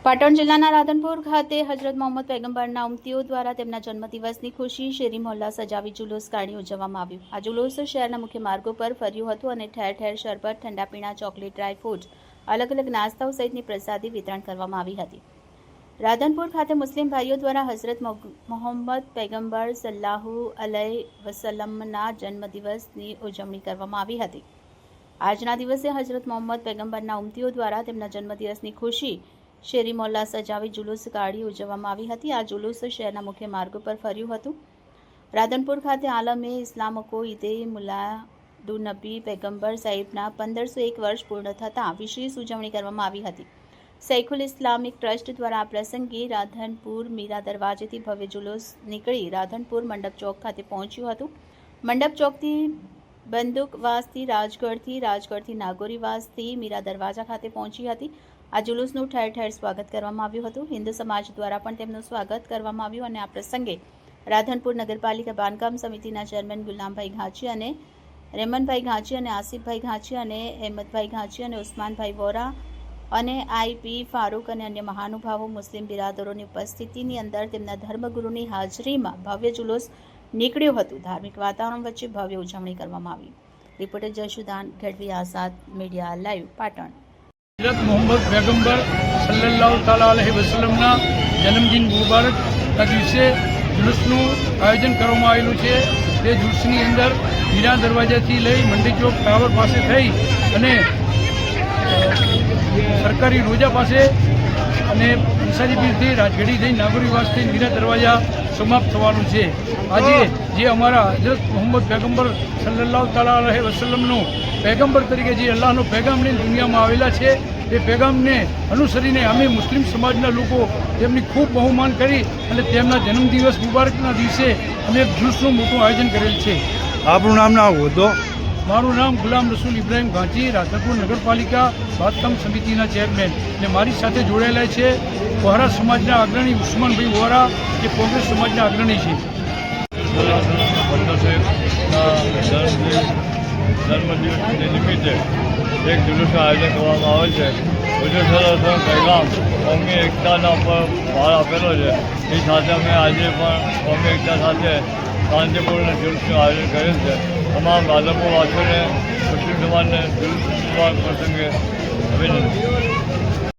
પાટણ જિલ્લાના રાધનપુર ખાતે હજરત મોહમ્મદ પૈગંબરના ઉમ્મતીઓ દ્વારા તેમના જન્મદિવસની ખુશી શેરી મોહલ્લા સજાવી જુલુસ કાઢી ઉજવવામાં આવ્યું। આ જુલુસ શહેરના મુખ્ય માર્ગો પર ફર્યું હતું અને ઠેર ઠેર શરબત, ઠંડા પીણા, ચોકલેટ, ડ્રાય ફ્રૂટ્સ, અલગ અલગ નાસ્તાઓ સહિતની પ્રસાદી વિતરણ કરવામાં આવી હતી। રાધનપુર ખાતે મુસ્લિમ ભાઈઓ દ્વારા હજરત મોહમ્મદ પૈગંબર સલ્લાહુ અલૈહિ વસલ્લમના જન્મદિવસની ઉજવણી કરવામાં આવી હતી। આજના દિવસે હજરત મોહમ્મદ પૈગંબરના ઉમ્મતીઓ દ્વારા તેમના જન્મદિવસની ખુશી શેરી મોહલ્લા સજાવી જુલુસ કાઢી ઉજવવામાં આવી હતી। આ જુલુસ શહેરના મુખ્ય માર્ગો પર ફર્યું હતું। રાધનપુર ખાતે આલમે ઇસ્લામકો ઈદે મિલાદુન્નબી પૈગંબર સાહિબના 1501 વર્ષ પૂર્ણ થતાં વિશેષ ઉજવણી કરવામાં આવી હતી। સૈખુલ ઇસ્લામિક ટ્રસ્ટ દ્વારા આ પ્રસંગે રાધનપુર મીરા દરવાજેથી ભવ્ય જુલુસ નીકળી રાધનપુર મંડપ ચોક ખાતે પહોંચ્યું હતું। મંડપ ચોકથી બંદૂકવાસથી રાજગઢથી નાગોરીવાસથી મીરા દરવાજા ખાતે પહોંચી હતી। આ જુલુસનું ઠેર ઠેર સ્વાગત કરવામાં આવ્યું હતું। હિન્દુ સમાજ દ્વારા પણ તેમનું સ્વાગત કરવામાં આવ્યું અને આ પ્રસંગે રાધનપુર નગરપાલિકા બાંધકામ સમિતિના ચેરમેન ગુલામભાઈ ઘાંચી અને રેમનભાઈ ઘાંચી અને આસિફભાઈ ઘાંચી અને અહેમદભાઈ ઘાંચી અને ઉસ્માનભાઈ વોરા અને આઈપી ફારૂક અને અન્ય મહાનુભાવો મુસ્લિમ બિરાદરોની ઉપસ્થિતિની અંદર તેમના ધર્મગુરુની હાજરીમાં ભવ્ય જુલુસ નીકળ્યું હતું। ધાર્મિક વાતાવરણ વચ્ચે ભવ્ય ઉજવણી કરવામાં આવી। રિપોર્ટર જશુદાન ગઢવી, આઝાદ મીડિયા લાઈવ, પાટણ। હજરત મોહમ્મદ પૈગંબર સલ્લલ્લાહુ તાલા અલૈહિ વસલ્લમના જન્મદિન મુબારકના દિવસે જુલુસનું આયોજન કરવામાં આવેલું છે। તે જુલુસની અંદર મીરા દરવાજાથી લઈ મંડી ચોક ટાવર પાસે થઈ અને સરકારી રોજા પાસે અને અંસારીપીરથી રાજગઢી થઈ નાગોરીવાસથી મીરા દરવાજા સમાપ્ત થવાનું છે। આજે જે અમારા હજરત મોહમ્મદ પૈગંબર સલ્લલ્લાહુ તાલા અલૈહિ વસલ્લમનું પૈગંબર તરીકે જે અલ્લાહનો પૈગામ લઈને દુનિયામાં આવેલા છે એ પૈગામને અનુસરીને અમે મુસ્લિમ સમાજના લોકો તેમની ખૂબ બહુમાન કરી અને તેમના જન્મદિવસ મુબારકના દિવસે અમે જુલુસનું મોટું આયોજન કરેલ છે। આપણું નામ ના હોદ્દો? મારું નામ ગુલામ રસૂલ ઇબ્રાહીમ ઘાંચી, રાધનપુર નગરપાલિકા બાંધકામ સમિતિના ચેરમેન, અને મારી સાથે જોડાયેલા છે વોરા સમાજના અગ્રણી ઉસ્માનભાઈ વોરા, જે કોંગ્રેસ સમાજના અગ્રણી છે। જન્મદિવસની નિમિત્તે એક જુલુસનું આયોજન કરવામાં આવે છે। ગુજરાતનો પૈગામ કોમી એકતાના પર ભાર આપેલો છે। એ સાથે અમે આજે પણ કોમી એકતા સાથે શાંતિપૂર્ણ જુલુસનું આયોજન કરેલ છે। તમામ રાધનપુરવાસીઓને મુસ્લિમ સમાજને જુલુસ પ્રસંગે અભિનંદન।